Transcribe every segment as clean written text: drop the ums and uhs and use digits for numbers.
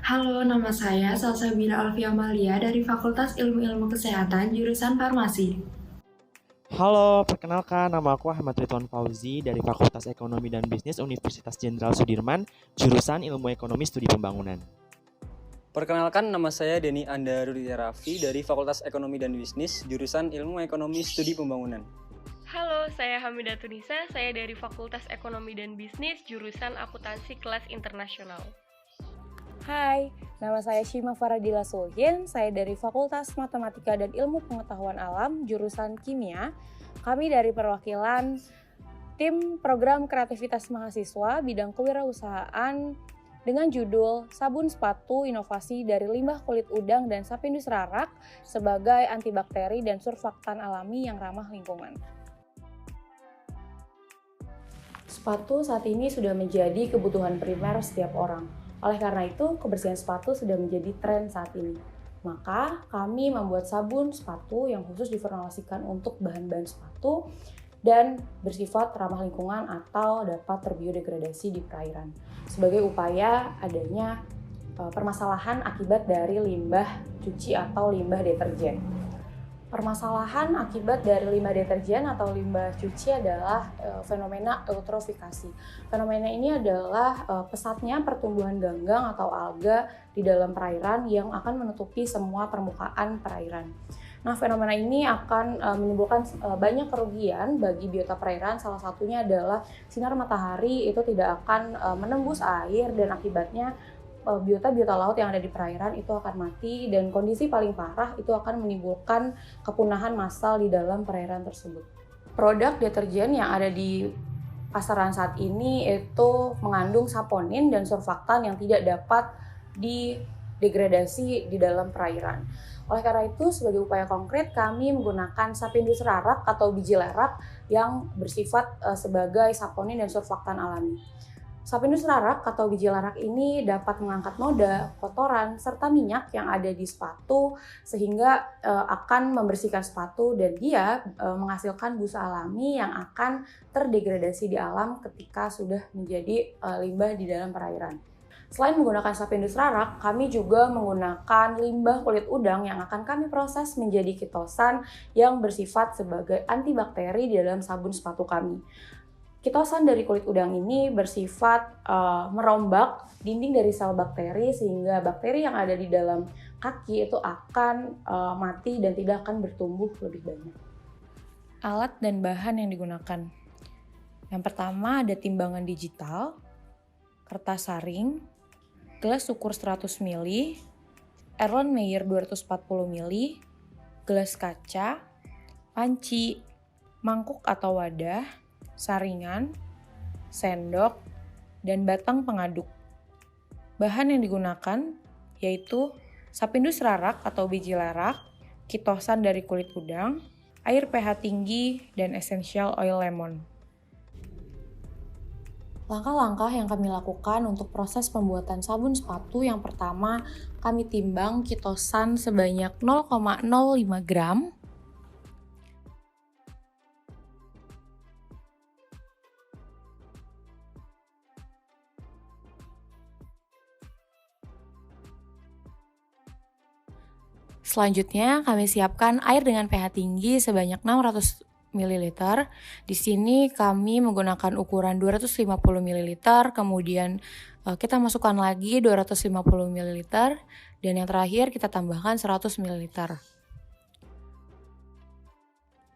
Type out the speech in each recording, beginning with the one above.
Halo, nama saya Salsabila Alfia Malia dari Fakultas Ilmu-Ilmu Kesehatan, jurusan Farmasi. Halo, perkenalkan nama aku Ahmad Ridwan Fauzi dari Fakultas Ekonomi dan Bisnis Universitas Jenderal Sudirman, jurusan Ilmu Ekonomi Studi Pembangunan. Perkenalkan, nama saya Denny Anda Ruditya Raffi dari Fakultas Ekonomi dan Bisnis, jurusan Ilmu Ekonomi Studi Pembangunan. Halo, saya Hamidah Tunisa, saya dari Fakultas Ekonomi dan Bisnis, jurusan Akuntansi Kelas Internasional. Hai, nama saya Shima Faradila Sulhin, saya dari Fakultas Matematika dan Ilmu Pengetahuan Alam, jurusan Kimia. Kami dari perwakilan tim program kreativitas mahasiswa bidang kewirausahaan dengan judul Sabun Sepatu Inovasi dari Limbah Kulit Udang dan Sapindus Rarak sebagai antibakteri dan surfaktan alami yang ramah lingkungan. Sepatu saat ini sudah menjadi kebutuhan primer setiap orang. Oleh karena itu, kebersihan sepatu sudah menjadi tren saat ini. Maka, kami membuat sabun sepatu yang khusus diformulasikan untuk bahan-bahan sepatu dan bersifat ramah lingkungan atau dapat terbiodegradasi di perairan. Sebagai upaya adanya permasalahan akibat dari limbah cuci atau limbah deterjen. Permasalahan akibat dari limbah deterjen atau limbah cuci adalah fenomena eutrofikasi. Fenomena ini adalah pesatnya pertumbuhan ganggang atau alga di dalam perairan yang akan menutupi semua permukaan perairan. Nah, fenomena ini akan menimbulkan banyak kerugian bagi biota perairan. Salah satunya adalah sinar matahari itu tidak akan menembus air dan akibatnya biota-biota laut yang ada di perairan itu akan mati, dan kondisi paling parah itu akan menimbulkan kepunahan massal di dalam perairan tersebut. Produk deterjen yang ada di pasaran saat ini itu mengandung saponin dan surfaktan yang tidak dapat didegradasi di dalam perairan. Oleh karena itu, sebagai upaya konkret kami menggunakan Sapindus Rarak atau biji lerak yang bersifat sebagai saponin dan surfaktan alami. Sapindus rarak atau biji lerak ini dapat mengangkat noda, kotoran, serta minyak yang ada di sepatu sehingga akan membersihkan sepatu, dan dia menghasilkan busa alami yang akan terdegradasi di alam ketika sudah menjadi limbah di dalam perairan. Selain menggunakan sapindus rarak, kami juga menggunakan limbah kulit udang yang akan kami proses menjadi kitosan yang bersifat sebagai antibakteri di dalam sabun sepatu kami. Kitosan dari kulit udang ini bersifat merombak dinding dari sel bakteri sehingga bakteri yang ada di dalam kaki itu akan mati dan tidak akan bertumbuh lebih banyak. Alat dan bahan yang digunakan. Yang pertama ada timbangan digital, kertas saring, gelas ukur 100 ml, Erlenmeyer 240 ml, gelas kaca, panci, mangkuk atau wadah, saringan, sendok, dan batang pengaduk. Bahan yang digunakan yaitu sapindus rarak atau biji lerak, kitosan dari kulit udang, air pH tinggi, dan essential oil lemon. Langkah-langkah yang kami lakukan untuk proses pembuatan sabun sepatu, yang pertama kami timbang kitosan sebanyak 0,05 gram. Selanjutnya, kami siapkan air dengan pH tinggi sebanyak 600 ml. Di sini kami menggunakan ukuran 250 ml, kemudian kita masukkan lagi 250 ml, dan yang terakhir kita tambahkan 100 ml.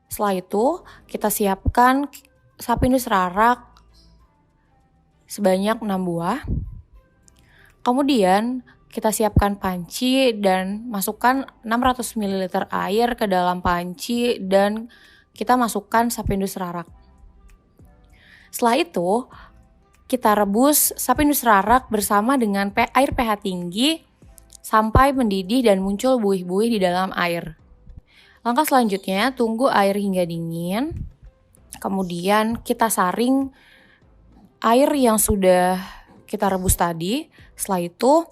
Setelah itu, kita siapkan sapindus rarak sebanyak 6 buah. Kemudian, kita siapkan panci dan masukkan 600 ml air ke dalam panci dan kita masukkan sapindus rarak. Setelah itu, kita rebus sapindus rarak bersama dengan air pH tinggi sampai mendidih dan muncul buih-buih di dalam air. Langkah selanjutnya, tunggu air hingga dingin. Kemudian kita saring air yang sudah kita rebus tadi. Setelah itu,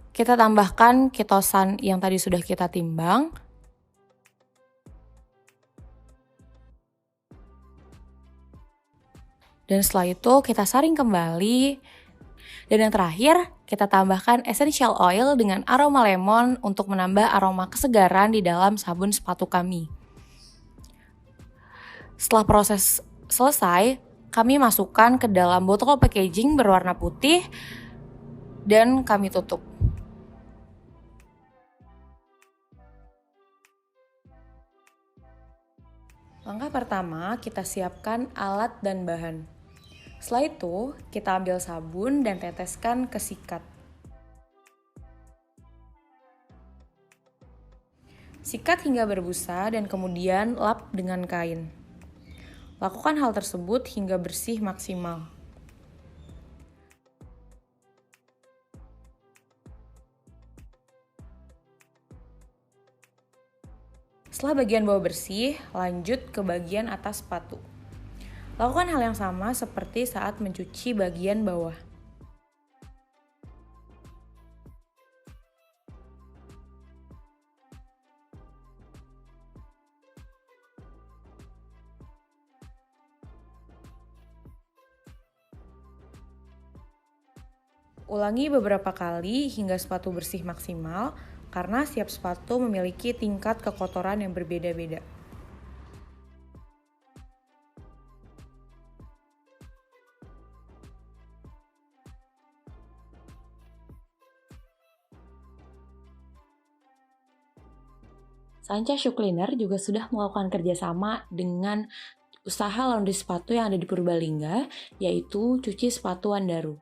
kita tambahkan kitosan yang tadi sudah kita timbang. Dan setelah itu kita saring kembali Dan yang terakhir, kita tambahkan essential oil dengan aroma lemon untuk menambah aroma kesegaran di dalam sabun sepatu kami. Setelah proses selesai, kami masukkan ke dalam botol packaging berwarna putih dan kami tutup. Langkah pertama, kita siapkan alat dan bahan. Setelah itu, kita ambil sabun dan teteskan ke sikat. Sikat hingga berbusa dan kemudian lap dengan kain. Lakukan hal tersebut hingga bersih maksimal. Setelah bagian bawah bersih, lanjut ke bagian atas sepatu. Lakukan hal yang sama seperti saat mencuci bagian bawah. Ulangi beberapa kali hingga sepatu bersih maksimal, karena setiap sepatu memiliki tingkat kekotoran yang berbeda-beda. Sancha Shoe Cleaner juga sudah melakukan kerjasama dengan usaha laundry sepatu yang ada di Purbalingga, yaitu Cuci Sepatu Andaru.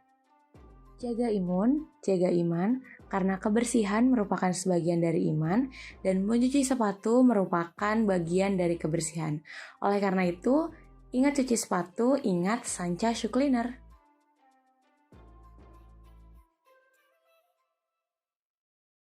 Jaga imun, jaga iman, karena kebersihan merupakan sebagian dari iman, dan mencuci sepatu merupakan bagian dari kebersihan. Oleh karena itu, ingat cuci sepatu, ingat Sancha Shoe Cleaner.